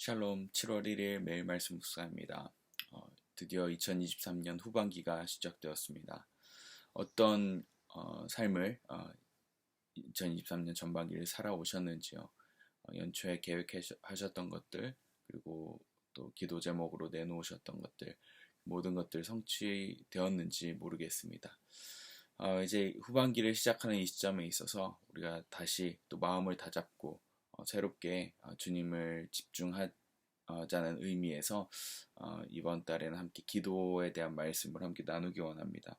샬롬 7월 1일 매일 말씀 묵상입니다. 드디어 2023년 후반기가 시작되었습니다. 어떤 삶을 2023년 전반기를 살아오셨는지요. 연초에 계획하셨던 것들 그리고 또 기도 제목으로 내놓으셨던 것들 모든 것들 성취되었는지 모르겠습니다. 이제 후반기를 시작하는 이 시점에 있어서 우리가 다시 또 마음을 다잡고 새롭게 주님을 집중하자는 의미에서 이번 달에는 함께 기도에 대한 말씀을 함께 나누기 원합니다.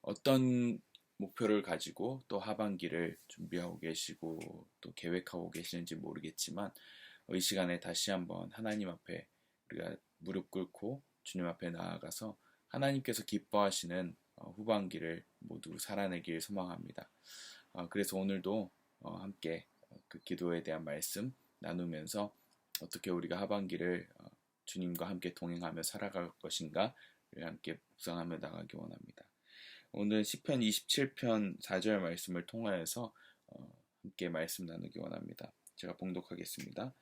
어떤 목표를 가지고 또 하반기를 준비하고 계시고 또 계획하고 계시는지 모르겠지만 이 시간에 다시 한번 하나님 앞에 우리가 무릎 꿇고 주님 앞에 나아가서 하나님께서 기뻐하시는 후반기를 모두 살아내길 소망합니다. 그래서 오늘도 함께 그 기도에 대한 말씀 나누면서 어떻게 우리가 하반기를 주님과 함께 동행하며 살아갈 것인가를 함께 묵상하며 나가기 원합니다. 오늘 시편 27편 4절 말씀을 통하여서 함께 말씀 나누기 원합니다. 제가 봉독하겠습니다.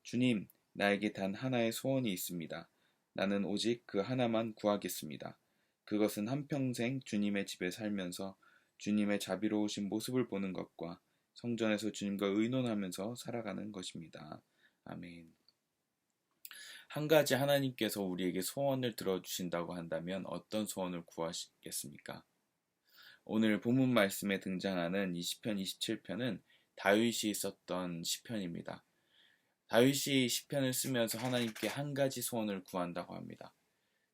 주님, 나에게 단 하나의 소원이 있습니다. 나는 오직 그 하나만 구하겠습니다. 그것은 한평생 주님의 집에 살면서 주님의 자비로우신 모습을 보는 것과 성전에서 주님과 의논하면서 살아가는 것입니다. 아멘. 한 가지 하나님께서 우리에게 소원을 들어주신다고 한다면 어떤 소원을 구하시겠습니까? 오늘 본문 말씀에 등장하는 이 시편 27편은 다윗이 썼던 시편입니다. 다윗이 시편을 쓰면서 하나님께 한 가지 소원을 구한다고 합니다.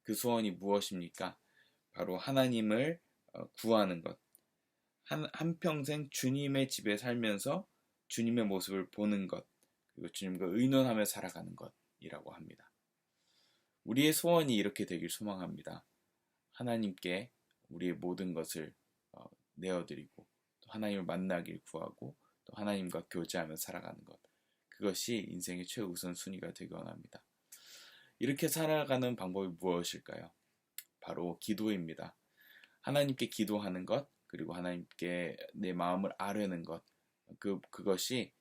그 소원이 무엇입니까? 바로 하나님을 구하는 것. 한평생 주님의 집에 살면서 주님의 모습을 보는 것, 그리고 주님과 의논하며 살아가는 것이라고 합니다. 우리의 소원이 이렇게 되길 소망합니다. 하나님께 우리의 모든 것을 내어드리고 또 하나님을 만나길 구하고 또 하나님과 교제하며 살아가는 것. 그것이 인생의 최우선순위가 되기 원합니다. 이렇게 살아가는 방법이 무엇일까요? 바로 기도입니다. 하나님께 기도하는 것, 그리고 하나님께 내 마음을 아뢰는 것, 그것이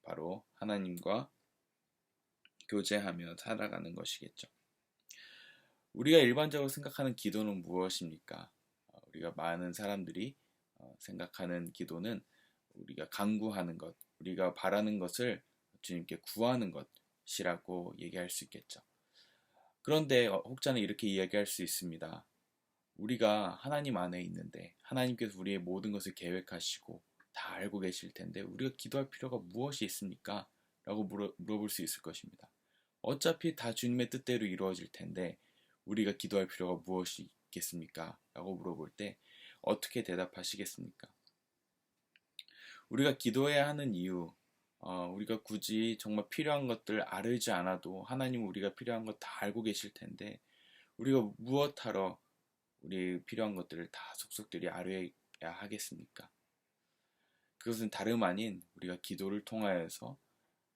바로 하나님과 교제하며 살아가는 것이겠죠. 우리가 일반적으로 생각하는 기도는 무엇입니까? 우리가 많은 사람들이 생각하는 기도는 우리가 간구하는 것, 우리가 바라는 것을 주님께 구하는 것이라고 얘기할 수 있겠죠. 그런데 혹자는 이렇게 이야기할 수 있습니다. 우리가 하나님 안에 있는데 하나님께서 우리의 모든 것을 계획하시고 다 알고 계실 텐데 우리가 기도할 필요가 무엇이 있습니까? 라고 물어볼 수 있을 것입니다. 어차피 다 주님의 뜻대로 이루어질 텐데 우리가 기도할 필요가 무엇이 있겠습니까? 라고 물어볼 때 어떻게 대답하시겠습니까? 우리가 기도해야 하는 이유, 우리가 굳이 정말 필요한 것들 알지 않아도 하나님은 우리가 필요한 것 다 알고 계실 텐데 우리가 무엇하러 우리 필요한 것들을 다 속속들이 알아야 하겠습니까? 그것은 다름 아닌 우리가 기도를 통하여서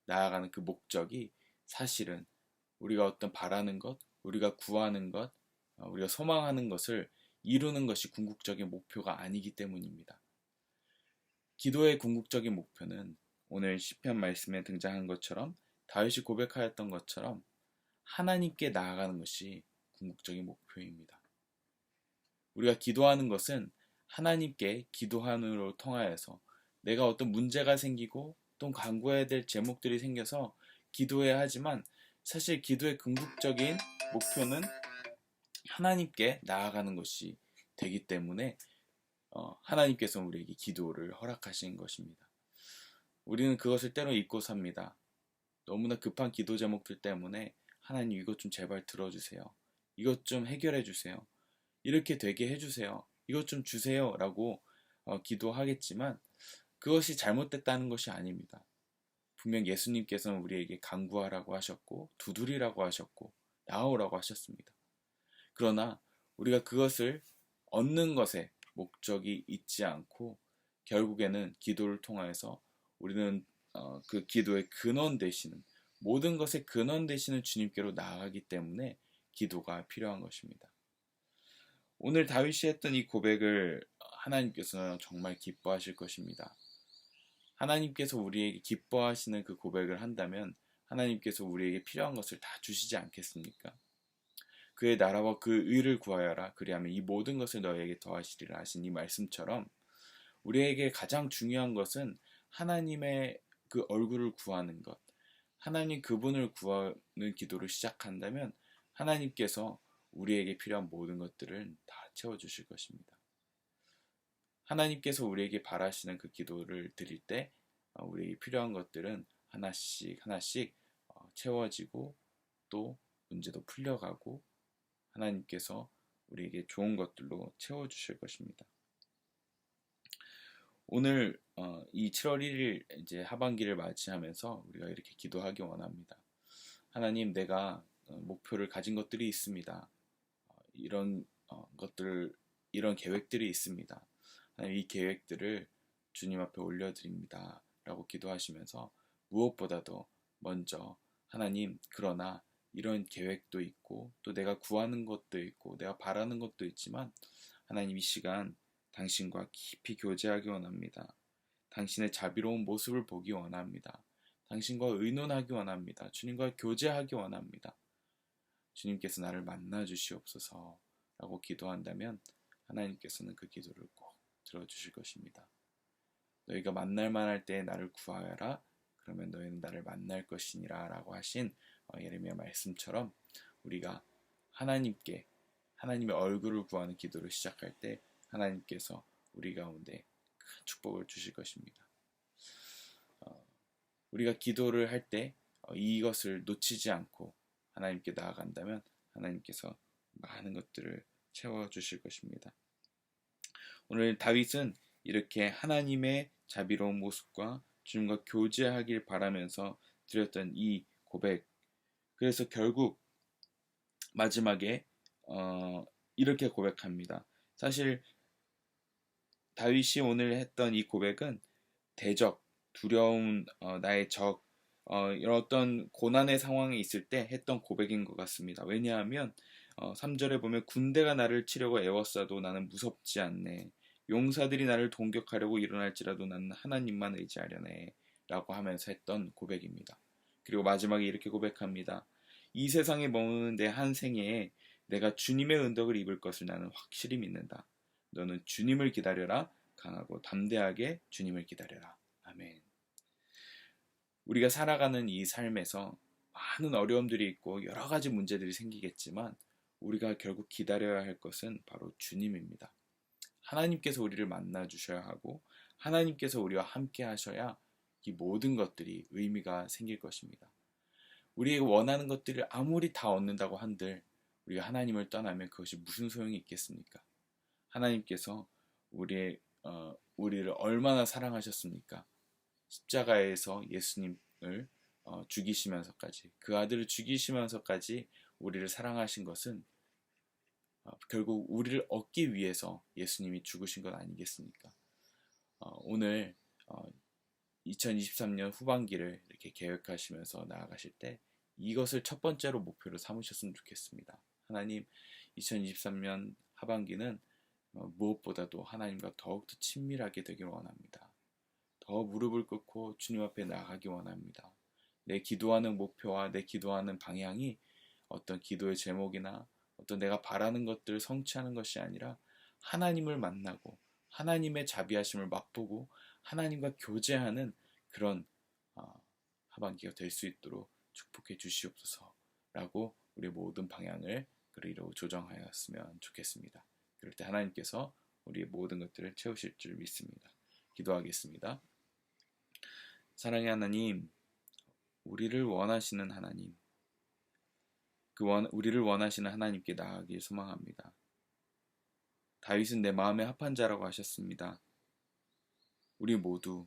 나아가는 그 목적이 사실은 우리가 어떤 바라는 것, 우리가 구하는 것, 우리가 소망하는 것을 이루는 것이 궁극적인 목표가 아니기 때문입니다. 기도의 궁극적인 목표는 오늘 시편 말씀에 등장한 것처럼 다윗이 고백하였던 것처럼 하나님께 나아가는 것이 궁극적인 목표입니다. 우리가 기도하는 것은 하나님께 기도함으로 통하여서 내가 어떤 문제가 생기고 또 간구해야 될 제목들이 생겨서 기도해야 하지만 사실 기도의 궁극적인 목표는 하나님께 나아가는 것이 되기 때문에 하나님께서 우리에게 기도를 허락하신 것입니다. 우리는 그것을 때로 잊고 삽니다. 너무나 급한 기도 제목들 때문에 하나님 이것 좀 제발 들어주세요. 이것 좀 해결해 주세요. 이렇게 되게 해주세요. 이것 좀 주세요. 라고 기도하겠지만 그것이 잘못됐다는 것이 아닙니다. 분명 예수님께서는 우리에게 간구하라고 하셨고 두드리라고 하셨고 나오라고 하셨습니다. 그러나 우리가 그것을 얻는 것에 목적이 있지 않고 결국에는 기도를 통해서 우리는 그 기도의 근원 되시는 모든 것의 근원 되시는 주님께로 나아가기 때문에 기도가 필요한 것입니다. 오늘 다윗이 했던 이 고백을 하나님께서는 정말 기뻐하실 것입니다. 하나님께서 우리에게 기뻐하시는 그 고백을 한다면 하나님께서 우리에게 필요한 것을 다 주시지 않겠습니까? 그의 나라와 그 의를 구하여라. 그리하면 이 모든 것을 너에게 더하시리라 하신 이 말씀처럼 우리에게 가장 중요한 것은 하나님의 그 얼굴을 구하는 것. 하나님 그분을 구하는 기도를 시작한다면 하나님께서 우리에게 필요한 모든 것들을 다 채워주실 것입니다. 하나님께서 우리에게 바라시는 그 기도를 드릴 때 우리에게 필요한 것들은 하나씩 하나씩 채워지고 또 문제도 풀려가고 하나님께서 우리에게 좋은 것들로 채워주실 것입니다. 오늘 이 7월 1일 이제 하반기를 맞이하면서 우리가 이렇게 기도하기 원합니다. 하나님, 내가 목표를 가진 것들이 있습니다. 이런 이런 계획들이 있습니다. 하나님, 이 계획들을 주님 앞에 올려드립니다. 라고 기도하시면서 무엇보다도 먼저 하나님, 그러나 이런 계획도 있고 또 내가 구하는 것도 있고 내가 바라는 것도 있지만 하나님, 이 시간 당신과 깊이 교제하기 원합니다. 당신의 자비로운 모습을 보기 원합니다. 당신과 의논하기 원합니다. 주님과 교제하기 원합니다. 주님께서 나를 만나 주시옵소서 라고 기도한다면 하나님께서는 그 기도를 꼭 들어주실 것입니다. 너희가 만날 만할 때에 나를 구하여라. 그러면 너희는 나를 만날 것이니라 라고 하신 예레미야 말씀처럼 우리가 하나님의 얼굴을 구하는 기도를 시작할 때 하나님께서 우리 가운데 큰 축복을 주실 것입니다. 우리가 기도를 할 때 이것을 놓치지 않고 하나님께 나아간다면 하나님께서 많은 것들을 채워주실 것입니다. 오늘 다윗은 이렇게 하나님의 자비로운 모습과 주님과 교제하길 바라면서 드렸던 이 고백, 그래서 결국 마지막에 이렇게 고백합니다. 사실 다윗이 오늘 했던 이 고백은 대적, 두려운 나의 적, 이런 어떤 고난의 상황에 있을 때 했던 고백인 것 같습니다. 왜냐하면 3절에 보면 군대가 나를 치려고 애워싸도 나는 무섭지 않네. 용사들이 나를 공격하려고 일어날지라도 나는 하나님만 의지하려네. 라고 하면서 했던 고백입니다. 그리고 마지막에 이렇게 고백합니다. 이 세상에 머무는 내 한 생애에 내가 주님의 은덕을 입을 것을 나는 확실히 믿는다. 너는 주님을 기다려라. 강하고 담대하게 주님을 기다려라. 아멘. 우리가 살아가는 이 삶에서 많은 어려움들이 있고 여러 가지 문제들이 생기겠지만 우리가 결국 기다려야 할 것은 바로 주님입니다. 하나님께서 우리를 만나 주셔야 하고 하나님께서 우리와 함께 하셔야 이 모든 것들이 의미가 생길 것입니다. 우리가 원하는 것들을 아무리 다 얻는다고 한들 우리가 하나님을 떠나면 그것이 무슨 소용이 있겠습니까? 하나님께서 우리를 얼마나 사랑하셨습니까? 십자가에서 예수님을 죽이시면서까지, 그 아들을 죽이시면서까지 우리를 사랑하신 것은 결국 우리를 얻기 위해서 예수님이 죽으신 것 아니겠습니까? 오늘 2023년 후반기를 이렇게 계획하시면서 나아가실 때 이것을 첫 번째로 목표로 삼으셨으면 좋겠습니다. 하나님, 2023년 하반기는 무엇보다도 하나님과 더욱더 친밀하게 되길 원합니다. 더 무릎을 꿇고 주님 앞에 나가기 원합니다. 내 기도하는 목표와 내 기도하는 방향이 어떤 기도의 제목이나 어떤 내가 바라는 것들을 성취하는 것이 아니라 하나님을 만나고 하나님의 자비하심을 맛보고 하나님과 교제하는 그런 하반기가 될 수 있도록 축복해 주시옵소서라고 우리 모든 방향을 그리로 조정하였으면 좋겠습니다. 그럴 때 하나님께서 우리의 모든 것들을 채우실 줄 믿습니다. 기도하겠습니다. 사랑의 하나님, 우리를 원하시는 하나님, 우리를 원하시는 하나님께 나아가길 소망합니다. 다윗은 내 마음에 합한 자라고 하셨습니다. 우리 모두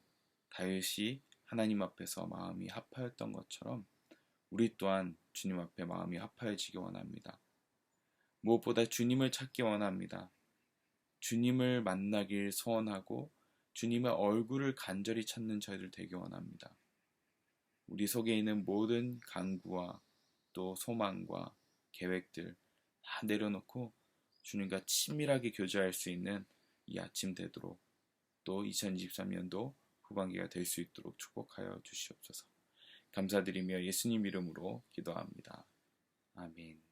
다윗이 하나님 앞에서 마음이 합하였던 것처럼 우리 또한 주님 앞에 마음이 합하여지기 원합니다. 무엇보다 주님을 찾기 원합니다. 주님을 만나길 소원하고 주님의 얼굴을 간절히 찾는 저희들 되기 원합니다. 우리 속에 있는 모든 간구와 또 소망과 계획들 다 내려놓고 주님과 친밀하게 교제할 수 있는 이 아침 되도록 또 2023년도 후반기가 될 수 있도록 축복하여 주시옵소서. 감사드리며 예수님 이름으로 기도합니다. 아멘.